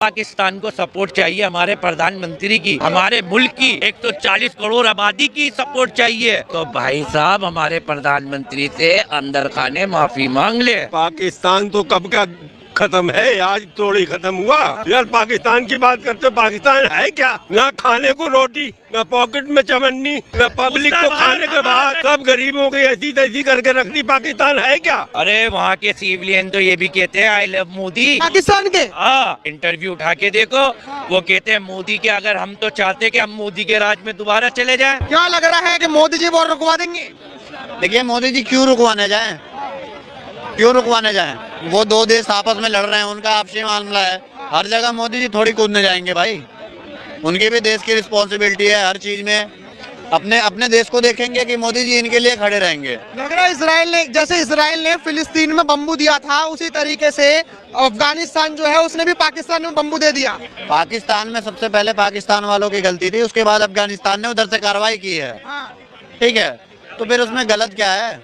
पाकिस्तान को सपोर्ट चाहिए, हमारे प्रधानमंत्री की, हमारे मुल्क की 140 करोड़ आबादी की सपोर्ट चाहिए। तो भाई साहब हमारे प्रधानमंत्री से अंदर खाने माफी मांग ले। पाकिस्तान तो कब का खत्म है, आज थोड़ी खत्म हुआ। यार पाकिस्तान की बात करते, पाकिस्तान है क्या? ना खाने को रोटी, ना पॉकेट में चवन्नी, ना पब्लिक को खाने के बाद सब गरीबों की ऐसी तैसी करके रख दी। पाकिस्तान है क्या? अरे वहाँ के सिविलियन तो ये भी कहते हैं आई लव मोदी। पाकिस्तान के हाँ, इंटरव्यू उठा के देखो, वो कहते हैं मोदी के, अगर हम तो चाहते कि हम मोदी के राज में दोबारा चले जाएं। क्या लग रहा है कि मोदी जी वो रुकवा देंगे? देखिए मोदी जी क्यों रुकवाने जाएं, क्यों रुकवाने जाएं? वो दो देश आपस में लड़ रहे हैं, उनका आपसी मामला है। हर जगह मोदी जी थोड़ी कूदने जाएंगे भाई, उनकी भी देश की रिस्पॉन्सिबिलिटी है हर चीज में। अपने अपने देश को देखेंगे कि मोदी जी इनके लिए खड़े रहेंगे। लग रहा है इसराइल ने, जैसे इसराइल ने फिलिस्तीन में बम्बू दिया था, उसी तरीके से अफगानिस्तान जो है उसने भी पाकिस्तान में बम्बू दे दिया। पाकिस्तान में सबसे पहले पाकिस्तान वालों की गलती थी, उसके बाद अफगानिस्तान ने उधर से कार्रवाई की है। ठीक है, तो फिर उसमें गलत क्या है?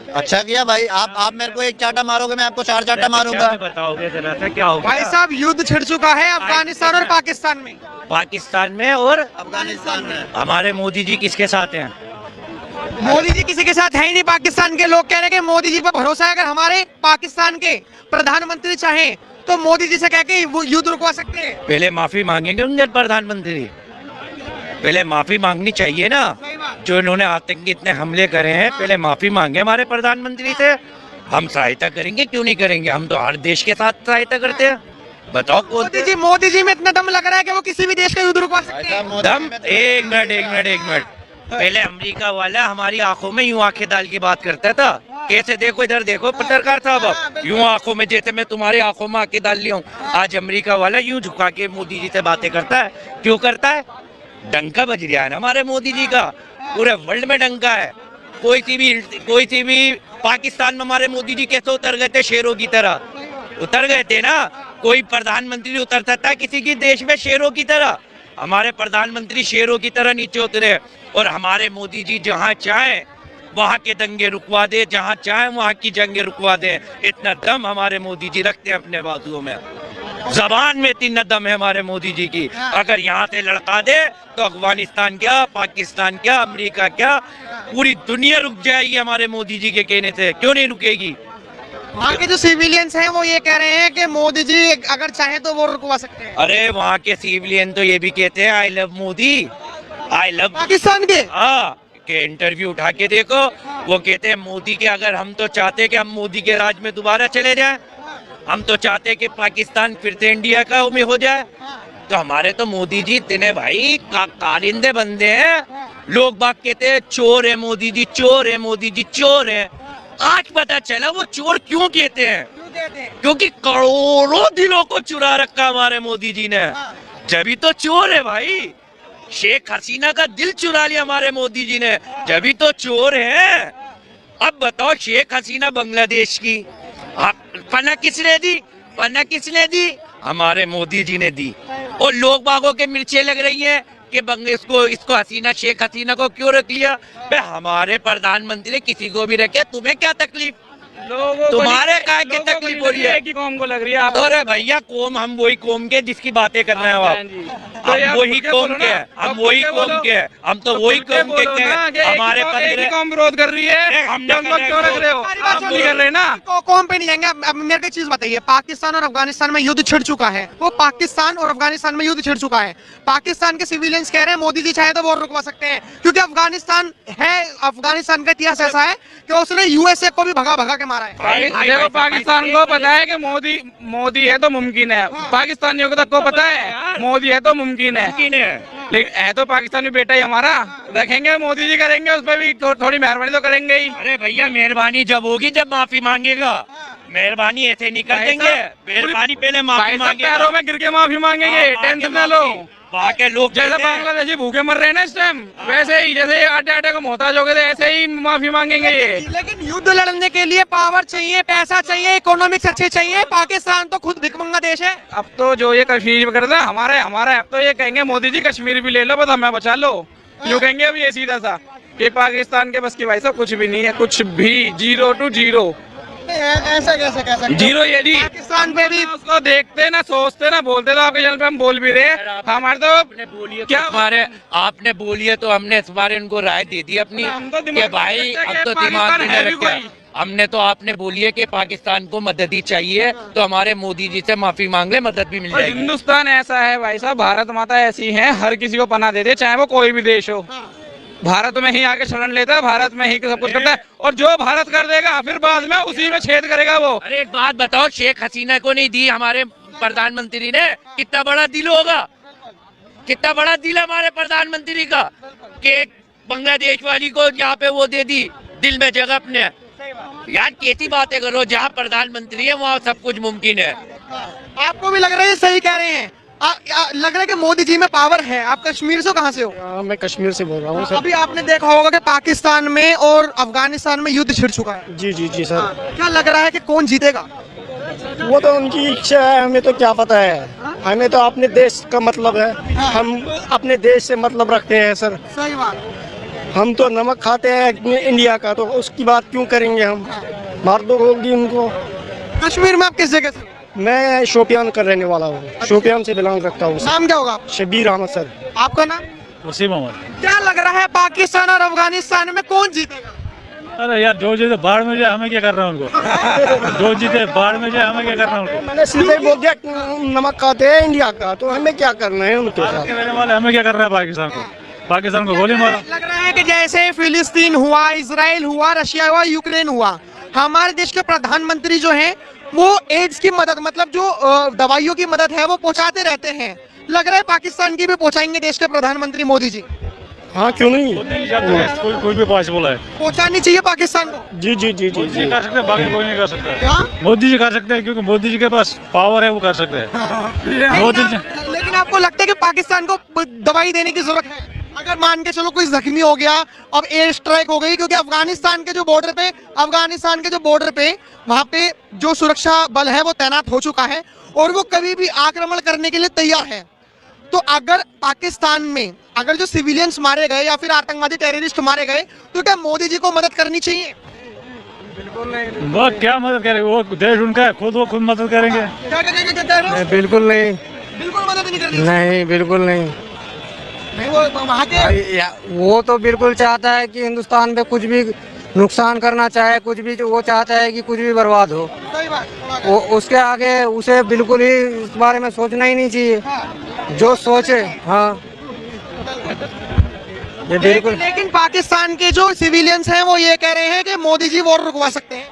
अच्छा किया भाई। आप मेरे को एक चाटा मारोगे, मैं आपको 4 चाटा मारूंगा। बताओगे जरा सा क्या होगा? भाई साहब युद्ध छिड़ चुका है अफगानिस्तान और पाकिस्तान में। पाकिस्तान में और अफगानिस्तान में हमारे मोदी जी किसके साथ हैं? मोदी जी किसी के साथ है ही नहीं। पाकिस्तान के लोग कह रहे हैं कि मोदी जी पर भरोसा है, अगर हमारे पाकिस्तान के प्रधानमंत्री चाहे तो मोदी जी से कह के वो युद्ध रुकवा सकते हैं। पहले माफी मांगेंगे उनके प्रधानमंत्री, पहले माफी मांगनी चाहिए ना। जो इन्होंने आतंकी इतने हमले करे हैं, पहले माफी मांगे हमारे प्रधानमंत्री से। हम सहायता करेंगे, क्यों नहीं करेंगे? हम तो हर देश के साथ सहायता करते हैं। बताओ कौन मोदी जी में इतना दम लग रहा है कि वो किसी भी देश का युद्ध रुकवा सकते हैं। दम? एक मिनट। पहले अमेरिका वाला हमारी आंखों में यूं आंखें डाल के बात करता था। कैसे? देखो इधर देखो पत्रकार साहब, अब यूं आंखों में, जैसे मैं तुम्हारी आंखों में आंखें डाल लिया हूँ। आज अमेरिका वाला यूं झुका के मोदी जी से बातें करता है। क्यों करता है? डंका बज रहा है ना हमारे मोदी जी का, पूरे वर्ल्ड में डंका है। कोई सी भी पाकिस्तान में हमारे मोदी जी कैसे उतर गए थे? शेरों की तरह उतर गए थे ना। कोई प्रधानमंत्री उतरता था किसी की देश में शेरों की तरह? हमारे प्रधानमंत्री शेरों की तरह नीचे उतरे। और हमारे मोदी जी जहाँ चाहे वहाँ के दंगे रुकवा दे, जहाँ चाहे वहाँ की जंगे रुकवा दे। इतना दम हमारे मोदी जी रखते हैं अपने बाजुओं में, जबान में इतना दम है हमारे मोदी जी की। अगर यहाँ से लड़का दे तो अफगानिस्तान क्या, पाकिस्तान क्या, अमेरिका क्या, पूरी दुनिया रुक जाएगी हमारे मोदी जी के कहने से। क्यों नहीं रुकेगी? वहाँ के जो सिविलियंस हैं वो ये कह रहे हैं कि मोदी जी अगर चाहे तो वो रुकवा सकते हैं। अरे वहाँ के सिविलियन तो ये भी कहते हैं I love Modi, I love Pakistan के। हाँ, के इंटरव्यू उठा के देखो, वो कहते हैं मोदी के, अगर हम तो चाहते कि हम मोदी के राज में दोबारा चले जाएं, हम तो चाहते कि पाकिस्तान फिर से इंडिया का में हो जाए। तो हमारे तो मोदी जी इतने भाई कारिंदे बंदे हैं। लोग बात कहते हैं चोर है मोदी जी, चोर है मोदी जी, चोर है। आज पता चला वो चोर क्यों कहते हैं। क्योंकि करोड़ों दिलों को चुरा रखा हमारे मोदी जी ने, जभी तो चोर है भाई। शेख हसीना का दिल चुरा लिया हमारे मोदी जी ने, जभी तो चोर है। अब बताओ, शेख हसीना बांग्लादेश की, पन्ना किसने दी? पन्ना किसने दी? हमारे मोदी जी ने दी। और लोग बागों के मिर्चें लग रही हैं कि इसको हसीना, शेख हसीना को क्यों रख लिया? हमारे प्रधानमंत्री ने किसी को भी रखे, तुम्हें क्या तकलीफ? तुम्हारे काय की तकलीफ हो रही है कि कौम को लग रही है? अरे भैया, कौम हम वही कौम के जिसकी बातें कर रहे हो आप। हम वही कौम के, हम वही कौम के, हम तो वही कौम के हमारे कौम विरोध कर रही है। हम लोग क्यों रख रहे हो? आप नहीं कर रहे ना। कौम पे नहीं जाएंगे। अब मेरे को चीज बताइए, पाकिस्तान और अफगानिस्तान में युद्ध छिड़ चुका है। वो पाकिस्तान और अफगानिस्तान में युद्ध छिड़ चुका है। पाकिस्तान के सिविलियंस कह रहे हैं मोदी जी चाहे तो वो रुकवा सकते हैं, क्योंकि अफगानिस्तान का इतिहास ऐसा है कि उसने यूएसए को भी भगा भगा के मारा है। देखो, पाकिस्तान को पता है कि मोदी है तो मुमकिन है। पाकिस्तानियों को तो पता है मोदी है तो मुमकिन है, लेकिन है तो पाकिस्तान भी बेटा ही हमारा। रखेंगे मोदी जी, करेंगे उस पर भी थोड़ी मेहरबानी तो करेंगे ही। अरे भैया, मेहरबानी जब होगी जब माफी मांगेगा। मेहरबानी ऐसे नहीं कर देंगे। मेहरबानी पहले माफी मांगेगा। पैरों में गिर के माफी मांगेंगे, टेंशन ना लो। वहाँ के लोग जैसे बांग्लादेशी भूखे मर रहे हैं ना इस टाइम, वैसे ही जैसे आटे को मोहताज हो गए थे, ऐसे ही माफी मांगेंगे ये। लेकिन युद्ध लड़ने के लिए पावर चाहिए, पैसा चाहिए, इकोनॉमिक्स अच्छे चाहिए। पाकिस्तान तो खुद भिखमंगा देश है। अब तो जो ये कश्मीर कर रहा है हमारा, अब तो ये कहेंगे मोदी जी कश्मीर भी ले लो, बस हमें बचा लो। यूँ कहेंगे अब ये सीधा सा कि पाकिस्तान के बस की भाई साहब कुछ भी नहीं है, कुछ भी, 0 to 0। ऐसा कैसे कह सकते हो? जीरो ये जी पाकिस्तान पे भी उसको देखते ना सोचते ना बोलते तो आपके चैनल पे हम बोल भी रहे हमारे तो क्या हमारे आपने बोली है तो हमने इस बार इनको राय दे दी अपनी हम तो दिमाग कि भाई में रखते अब हैं तो कि दिमाग में पाकिस्तान है नहीं भी रखा कोई। हमने तो आपने बोली है कि पाकिस्तान को मदद ही चाहिए तो हमारे मोदी जी से माफी मांग ले, मदद भी मिल और जाएगी। हिंदुस्तान ऐसा है भाई साहब, भारत माता ऐसी है, हर किसी को पनाह देते चाहे वो कोई भी देश हो। भारत में ही आके शरण लेता है, भारत में ही सब कुछ करता है, और जो भारत कर देगा फिर बाद में उसी में छेद करेगा वो। अरे एक बात बताओ, शेख हसीना को नहीं दी हमारे प्रधानमंत्री ने, कितना बड़ा दिल होगा, कितना बड़ा दिल है हमारे प्रधानमंत्री का कि बांग्लादेश वाली को यहाँ पे वो दे दी दिल में जगह अपने। यार कैसी बातें करो, जहाँ प्रधानमंत्री है वहाँ सब कुछ मुमकिन है। आपको भी लग रहा है ये सही कह रहे हैं? लग रहा है कि मोदी जी में पावर है। आप कश्मीर से हो, कहाँ से हो? मैं कश्मीर से बोल रहा हूँ सर। अभी आपने देखा होगा कि पाकिस्तान में और अफगानिस्तान में युद्ध छिड़ चुका है। जी जी जी सर। क्या लग रहा है कि कौन जीतेगा? वो तो उनकी इच्छा है, हमें तो क्या पता है। हमें तो अपने देश का मतलब है, हम अपने देश से मतलब रखते हैं सर। सही बात। हम तो नमक खाते हैं इंडिया का, तो उसकी बात क्यों करेंगे हम? मार दो होगी उनको। कश्मीर में आप किस जगह से? मैं शोपियान का रहने वाला हूँ, शोपियान से बिलोंग रखता हूँ। नाम क्या होगा आपका? शबीर अहमद सर। आपका नाम? वसीम अहमद। क्या लग रहा है पाकिस्तान और अफगानिस्तान में कौन जीतेगा? अरे यार जो जीते बाढ़ में जाए, हमें क्या कर रहा है उनको। जो जीते बाढ़ में जाए, हमें क्या करना है उनको। मैंने सीधे बोल दिया नमक खाते हैं इंडिया का, तो हमें क्या करना है उनके साथ। रहने वाले हमें क्या करना है पाकिस्तान को, पाकिस्तान को गोली मारो। लग रहा है कि जैसे फिलिस्तीन हुआ, इजराइल हुआ, रशिया हुआ, यूक्रेन हुआ, हमारे देश के प्रधानमंत्री जो हैं वो एड्स की मदद, मतलब जो दवाइयों की मदद है वो पहुंचाते रहते हैं। लग रहा है पाकिस्तान की भी पहुंचाएंगे देश के प्रधानमंत्री मोदी जी। हाँ क्यों नहीं, कोई भी पॉसिबल है। पहुंचानी चाहिए पाकिस्तान को। जी जी जी जी मोदी जी जी। कर सकते हैं, बाकी कोई नहीं कर सकता। क्या? मोदी जी कर सकते हैं क्योंकि मोदी जी के पास पावर है, वो कर सकते हैं। मोदी जी लेकिन आपको लगता है कि पाकिस्तान को दवाई देने की जरूरत है? अगर मान के चलो कोई जख्मी हो गया, अब एयर स्ट्राइक हो गई, क्योंकि अफगानिस्तान के जो बॉर्डर पे वहां पे जो सुरक्षा बल है वो तैनात हो चुका है और वो कभी भी आक्रमण करने के लिए तैयार है। तो अगर पाकिस्तान में अगर जो सिविलियंस मारे गए या फिर आतंकवादी टेररिस्ट मारे गए, तो क्या मोदी जी को मदद करनी चाहिए? वो क्या मदद करेंगे, वो देश उनका है, वो खुद मदद करेंगे। क्या बिल्कुल नहीं, बिल्कुल मदद नहीं करनी? नहीं बिल्कुल नहीं। नहीं, वो वहाँ के वो तो बिल्कुल चाहता है कि हिंदुस्तान पे कुछ भी नुकसान करना चाहे, कुछ भी वो चाहता है कि कुछ भी बर्बाद हो। सही बात। वो उसके आगे उसे बिल्कुल ही इस बारे में सोचना ही नहीं चाहिए। जो सोचे, हाँ ये बिल्कुल। लेकिन पाकिस्तान के जो सिविलियंस हैं वो ये कह रहे हैं कि मोदी जी वॉर रुकवा सकते हैं।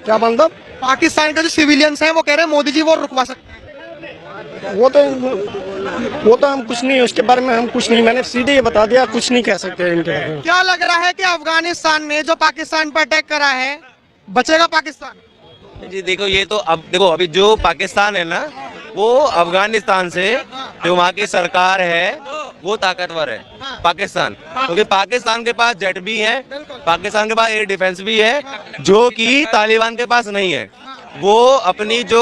क्या मतलब? पाकिस्तान के जो सिविलियंस हैं वो कह रहे हैं मोदी जी वॉर रुकवा सकते हैं। वो तो हम कुछ नहीं, उसके बारे में हम कुछ नहीं, मैंने सीधे ये बता दिया, कुछ नहीं कह सकते इनके बारे में। क्या लग रहा है कि अफगानिस्तान ने जो पाकिस्तान पर अटैक करा है, बचेगा पाकिस्तान? जी देखो, ये तो अब देखो, अभी जो पाकिस्तान है ना, वो अफगानिस्तान से जो वहाँ की सरकार है वो ताकतवर है पाकिस्तान, क्योंकि पाकिस्तान के पास जेट भी है, पाकिस्तान के पास एयर डिफेंस भी है, जो कि तालिबान के पास नहीं है। वो अपनी जो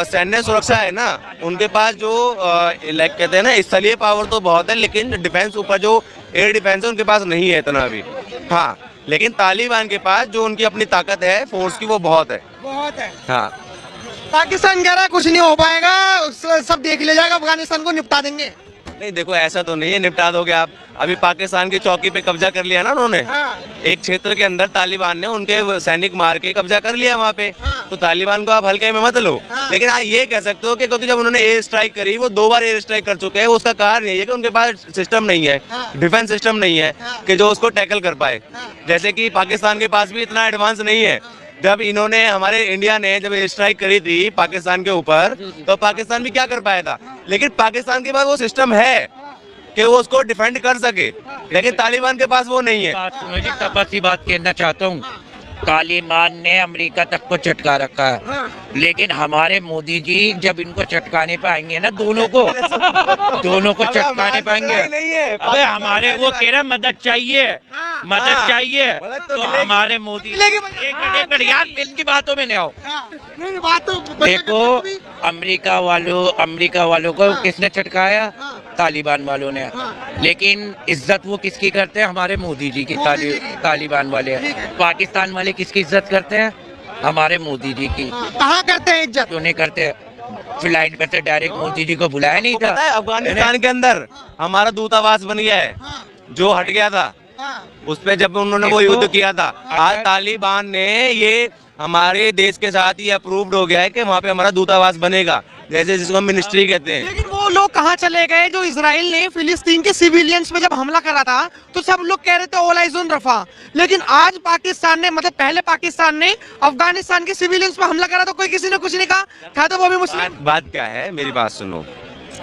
सैन्य सुरक्षा है ना, उनके पास जो लाइक कहते हैं ना स्थलीय पावर तो बहुत है, लेकिन डिफेंस ऊपर जो एयर डिफेंस है उनके पास नहीं है इतना अभी। हाँ, लेकिन तालिबान के पास जो उनकी अपनी ताकत है फोर्स की, वो बहुत है। बहुत है। हाँ, पाकिस्तान कह रहा है कुछ नहीं हो पाएगा, सब देख लिया जाएगा, अफगानिस्तान को निपटा देंगे। नहीं देखो, ऐसा तो नहीं है निपटा दोगे आप। अभी पाकिस्तान की चौकी पे कब्जा कर लिया ना उन्होंने, एक क्षेत्र के अंदर तालिबान ने उनके सैनिक मार के कब्जा कर लिया वहाँ पे, तो तालिबान को आप हल्के में मत लो। लेकिन आप ये कह सकते हो कि क्योंकि जब उन्होंने एयर स्ट्राइक करी, वो 2 बार एयर स्ट्राइक कर चुके हैं, उसका कारण ये है कि उनके पास सिस्टम नहीं है, डिफेंस सिस्टम नहीं है कि जो उसको टैकल कर पाए। जैसे कि पाकिस्तान के पास भी इतना एडवांस नहीं है। जब इन्होंने, हमारे इंडिया ने जब स्ट्राइक करी थी पाकिस्तान के ऊपर, तो पाकिस्तान भी क्या कर पाया था, लेकिन पाकिस्तान के पास वो सिस्टम है कि वो उसको डिफेंड कर सके, लेकिन तालिबान के पास वो नहीं है। मुझे तपसी बात कहना चाहता हूँ, तालिबान ने अमेरिका तक को चटका रखा है, लेकिन हमारे मोदी जी जब इनको चटकाने पाएंगे ना, दोनों को चटकाने पाएंगे। अबे हमारे वो कह रहे मदद चाहिए, मदद चाहिए, तो हमारे मोदी एक मिनट यार, इनकी बातों में नहीं आओ। देखो, अमेरिका वालों को किसने चटकाया? तालिबान वालों ने। लेकिन इज्जत वो किसकी करते हैं? हमारे मोदी जी की। तालिबान वाले। पाकिस्तान वाले किसकी इज्जत करते हैं? हमारे मोदी जी की। कहाँ करते हैं इज्जत? क्यों नहीं करते? फ्लाइट पे से डायरेक्ट मोदी जी को बुलाया नहीं था। पता है अफगानिस्तान के अंदर हमारा दूतावास बन गया है, जो हट गया था उस पे जब उन्होंने वो युद्ध किया था। आज तालिबान ने ये हमारे देश के साथ ही अप्रूव्ड हो गया है कि वहाँ पे हमारा दूतावास बनेगा, जैसे जिसको हम मिनिस्ट्री कहते हैं। लेकिन वो लोग कहाँ चले गए जो इजराइल ने फिलिस्तीन के सिविलियंस पे जब हमला करा था तो सब लोग कह रहे थे ऑल आइज ऑन रफा, लेकिन आज पाकिस्तान ने, मतलब पहले पाकिस्तान ने अफगानिस्तान के सिविलियंस पे हमला करा तो कोई किसी ने कुछ नहीं कहा तो वो भी मुस्लिम। बात क्या है, मेरी बात सुनो।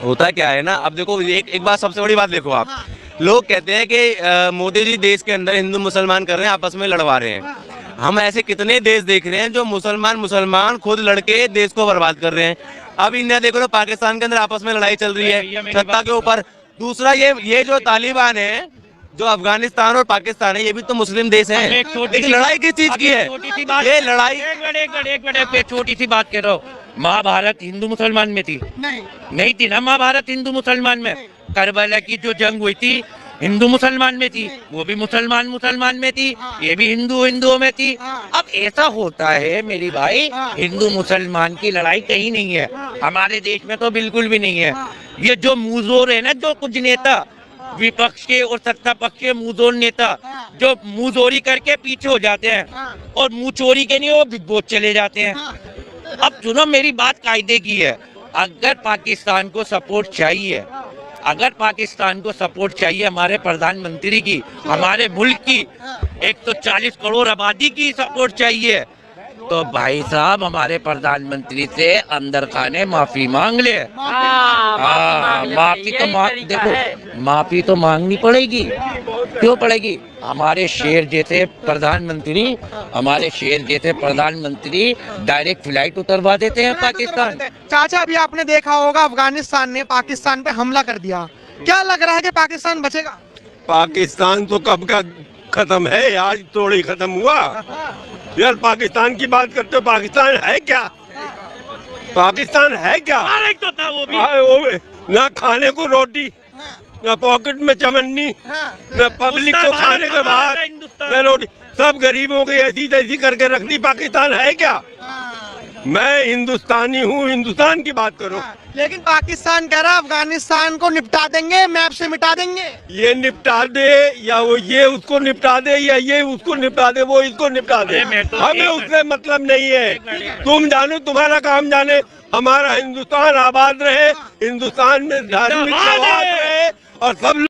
होता क्या है ना, अब देखो एक बात, सबसे बड़ी बात देखो आप, लोग कहते हैं कि मोदी जी देश के अंदर हिंदू मुसलमान कर रहे हैं, आपस में लड़वा रहे हैं। हम ऐसे कितने देश देख रहे हैं जो मुसलमान खुद लड़के देश को बर्बाद कर रहे हैं। अब इंडिया देखो, तो पाकिस्तान के अंदर आपस में लड़ाई चल रही है सत्ता के ऊपर। दूसरा ये जो तालिबान है, जो अफगानिस्तान और पाकिस्तान है, ये भी तो मुस्लिम देश है। लेकिन लड़ाई किस चीज की है? ये लड़ाई एक मिनट छोटी सी बात कह रहा हूँ। महाभारत हिंदू मुसलमान में थी? नहीं थी ना महाभारत हिंदू मुसलमान में। करबला की जो जंग हुई थी हिंदू मुसलमान में थी, वो भी मुसलमान में थी, ये भी हिंदुओं में थी। अब ऐसा होता है मेरी भाई, हिंदू मुसलमान की लड़ाई कहीं नहीं है, हमारे देश में तो बिल्कुल भी नहीं है। ये जो मुंहजोर है ना, जो कुछ नेता विपक्ष के और सत्ता पक्ष के मुंहजोर नेता जो मुंहजोरी करके पीछे हो जाते हैं और मुंह चोरी के नहीं वो बिग बॉस चले जाते हैं। अब सुनो, मेरी बात कायदे की है। अगर पाकिस्तान को सपोर्ट चाहिए, अगर पाकिस्तान को सपोर्ट चाहिए हमारे प्रधानमंत्री की, हमारे मुल्क की 140 करोड़ आबादी की सपोर्ट चाहिए, तो भाई साहब हमारे प्रधानमंत्री से अंदर खाने माफी मांग ले। माफी तो देखो, माफी तो मांगनी पड़ेगी। क्यों पड़ेगी? हमारे शेर जैसे प्रधानमंत्री डायरेक्ट फ्लाइट उतरवा देते हैं पाकिस्तान। चाचा, अभी आपने देखा होगा अफगानिस्तान ने पाकिस्तान पे हमला कर दिया, क्या लग रहा है कि पाकिस्तान बचेगा? पाकिस्तान तो कब का खत्म है, आज थोड़ी खत्म हुआ। यार पाकिस्तान की बात करते हो, पाकिस्तान है क्या? पाकिस्तान है क्या? तो था वो भी। वो ना खाने को रोटी, ना पॉकेट में चमन्नी, ना पब्लिक को खाने के बाद ना रोटी, सब गरीबों की ऐसी तैसी करके रख दी। पाकिस्तान है क्या? मैं हिंदुस्तानी हूँ, हिंदुस्तान की बात करो। लेकिन पाकिस्तान कह रहा है अफगानिस्तान को निपटा देंगे, मैप से मिटा देंगे। ये निपटा दे या वो ये उसको निपटा दे, या ये उसको निपटा दे, वो इसको निपटा दे, हमें उससे मतलब नहीं है। तुम जानो, तुम्हारा काम जाने। हमारा हिंदुस्तान आबाद रहे, हिंदुस्तान में धार्मिक सवाद रहे और सब